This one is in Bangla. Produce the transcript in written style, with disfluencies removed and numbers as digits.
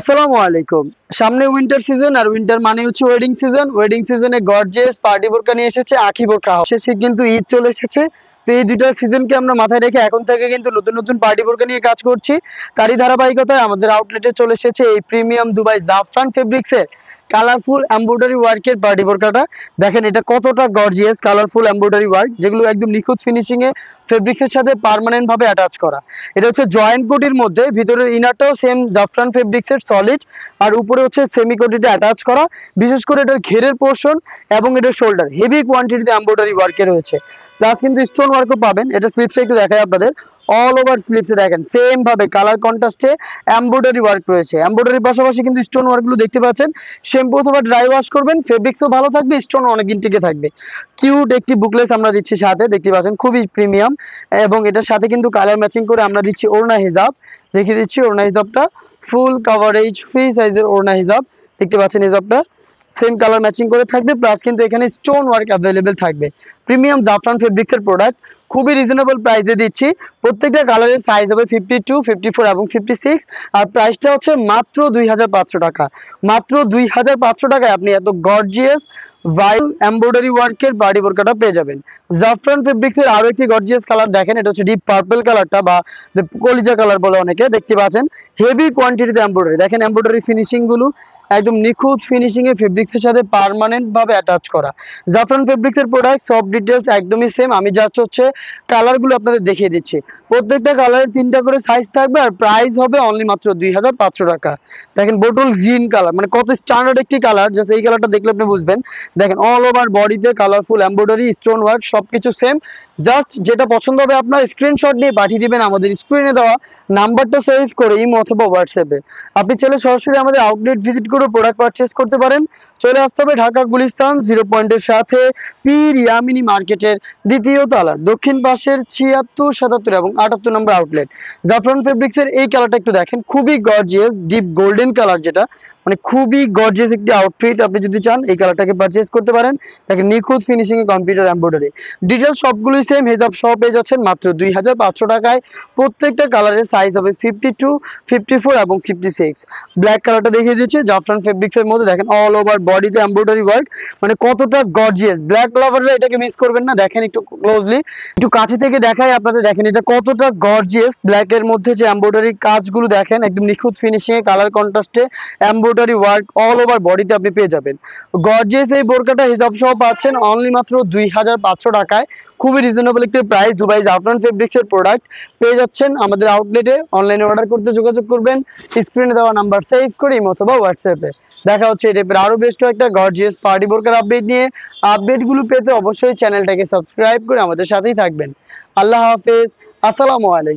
আসসালামু আলাইকুম। সামনে উইন্টার সিজন, আর উইন্টার মানে হচ্ছে ওয়েডিং সিজন। ওয়েডিং সিজনে গর্জিয়াস পার্টি বোরকা নিয়ে এসেছে আঁখি বোরকা হাউস। শেষে কিন্তু ঈদ চলে এসেছে। তো এই দুইটা সিজনকে আমরা মাথায় রেখে এখন থেকে কিন্তু নতুন নতুন পার্টি বোরকা নিয়ে কাজ করছি। তারই ধারাবাহিকতায় আমাদের আউটলেটে চলে এসেছে এই প্রিমিয়াম দুবাই জাফরান ফেব্রিক্সের কালারফুল এমব্রয়ডারি ওয়ার্কের পার্টি বোরকাটা। দেখেন এটা কতটা গর্জিয়াস কালারফুল এমব্রয়ডারি ওয়ার্ক, যেগুলো একদম নিখুঁত ফিনিশিং এ ফেব্রিক্সের সাথে পার্মানেন্ট ভাবে অ্যাটাচ করা। এটা হচ্ছে জয়েন্ট কোটির মধ্যে, ভিতরের ইনারটাও সেম জাফরান ফেব্রিক্সের সলিড, আর উপরে হচ্ছে সেমি কোটিতে অ্যাটাচ করা। বিশেষ করে এটার ঘেরের পোর্শন এবং এটার শোল্ডার হেভি কোয়ান্টিটিতে এমব্রয়ডারি ওয়ার্কে রয়েছে। প্লাস কিন্তু স্টোন ওয়ার্কও পাবেন। এটা স্লিপসে একটু দেখাই আপনাদের। অল ওভার স্লিপসে দেখেন সেম ভাবে কালার কন্ট্রাস্টে এমব্রয়ডারি ওয়ার্ক রয়েছে। এমব্রয়ডারির পাশাপাশি কিন্তু স্টোন ওয়ার্কগুলো দেখতে পাচ্ছেন। শ্যাম্পু অথবা ড্রাই ওয়াশ করবেন, ফেব্রিক্সও ভালো থাকবে, স্টোন অনেকদিন টিকে থাকবে। কিউট একটি বুকলেস আমরা দিচ্ছি সাথে, দেখতে পাচ্ছেন খুবই প্রিমিয়াম। এবং এটার সাথে কিন্তু কালার ম্যাচিং করে আমরা দিচ্ছি ওড়না হিজাব। দেখিয়ে দিচ্ছি ওড়না হিজাবটা, ফুল কাভারেজ ফ্রি সাইজের ওড়না হিজাব। দেখতে পাচ্ছেন হিজাবটা সেম কালার ম্যাচিং করে থাকবে, প্লাস কিন্তু এখানে স্টোন ওয়ার্ক অ্যাভেলেবেল থাকবে। প্রিমিয়াম জাফরান ফেব্রিক্সের প্রোডাক্ট, খুবই রিজনেবল প্রাইসে দিচ্ছি। প্রত্যেকটা কালারের সাইজ হবে 52, 54 এবং 56। আর প্রাইসটা হচ্ছে মাত্র 2500 টাকা। মাত্র 2500 টাকায় আপনি এত গর্জিয়াস ভাইল এমব্রয়ডারি ওয়ার্কের বাড়ি বোরকাটা পেয়ে যাবেন। জাফরান ফেব্রিক্সের আরো একটি গর্জিয়াস কালার দেখেন, এটা হচ্ছে ডিপ পার্পল কালারটা বা কলিজা কালার বলে অনেকে। দেখতে পাচ্ছেন হেভি কোয়ান্টিটিতে এমব্রয়ডারি, দেখেন এমব্রয়ডারি ফিনিশিং গুলো একদম নিখুঁত ফিনিশিং এ ফেব্রিক্সের সাথে পার্মানেন্ট ভাবে অ্যাটাচ করা। জাফরান ফেব্রিক্সের প্রোডাক্ট সব ডিটেলস একদমই সেম। আমি জাস্ট হচ্ছে কালারগুলো আপনাদের দেখিয়ে দিচ্ছি। প্রত্যেকটা কালারের 3টা করে সাইজ থাকবে, আর প্রাইস হবে অনলি মাত্র 2500 টাকা। দেখেন বোটল গ্রিন কালার, মানে কত স্ট্যান্ডার্ড একটি কালার, জাস্ট এই কালারটা দেখলে আপনি বুঝবেন। দেখেন অল ওভার বডিতে কালারফুল এমব্রয়ডারি, স্টোন ওয়ার্ক সবকিছু সেম। জাস্ট যেটা পছন্দ হবে আপনার স্ক্রিনশট নিয়ে পাঠিয়ে দিবেন আমাদের স্ক্রিনে দেওয়া নাম্বারটা সেভ করে ইমো অথবা হোয়াটসঅ্যাপে। আপনি চাইলে সরাসরি আমাদের আউটলেট ভিজিট করে প্রোডাক্ট পারচেজ করতে পারেন। চলে আসতে হবে ঢাকা গুলিস্তান 0 পয়েন্টের সাথে পীর ইয়ামিনী মার্কেটের দ্বিতীয় তলার দক্ষিণ পাশের 76, 77 এবং 78 নম্বর আউটলেট। জাফরান ফেব্রিক্সের এই কালারটা একটু দেখেন, খুবই গর্জিয়াস ডিপ গোল্ডেন কালার, যেটা মানে খুবই গর্জিয়াস একটি আউটফিট। আপনি যদি চান এই কালারটাকে পারচেজ করতে পারেন। দেখেন নিখুঁত finishing a computer embroidery, details সবগুলোই সেম। হিজাব সহ পেয়ে যাচ্ছেন মাত্র 2500 টাকায়। প্রত্যেকটা কালারের সাইজ হবে 52, 54 এবং 56। ব্ল্যাক কালারটা দেখিয়ে দিচ্ছি জাফরান ফেব্রিক্সের মধ্যে। দেখেন অল ওভার বডিতে এমব্রয়ডারি ওয়ার্ক, মানে কতটা গর্জিয়াস। ব্ল্যাক লাভাররা এটাকে মিস করবেন না। দেখেন একটু ক্লোজলি, একটু কাছে থেকে দেখাই আপনাদের। দেখেন এটা কতটা গর্জিয়াস, ব্ল্যাক এর মধ্যে যে এমব্রয়ডারি কাজগুলো দেখেন একদম নিখুঁত ফিনিশিং এ কালার কন্ট্রাস্টে এমব্রয়ডারি ওয়ার্ক অল ওভার বডিতে আপনি পেয়ে যাবেন। গর্জিয়াস এই বোরকাটা হিজাব সহ পাচ্ছেন অনলি মাত্র 2500 টাকায়। খুবই রিজনেবল একটি প্রাইস। দুবাই জাফরান ফেব্রিক্সের প্রোডাক্ট পেয়ে যাচ্ছেন আমাদের আউটলেটে। অনলাইনে অর্ডার করতে যোগাযোগ করবেন স্ক্রিনে দেওয়া নাম্বার সেভ করে ইমো অথবা হোয়াটসঅ্যাপে। দেখা হচ্ছে এই টাইপের আরো বেশ কয়েকটা গর্জিয়াস পার্টি বোরকার আপডেট নিয়ে। আপডেটগুলো পেতে অবশ্যই চ্যানেলটাকে সাবস্ক্রাইব করে আমাদের সাথেই থাকবেন। আল্লাহ হাফেজ, আসসালামু আলাইকুম।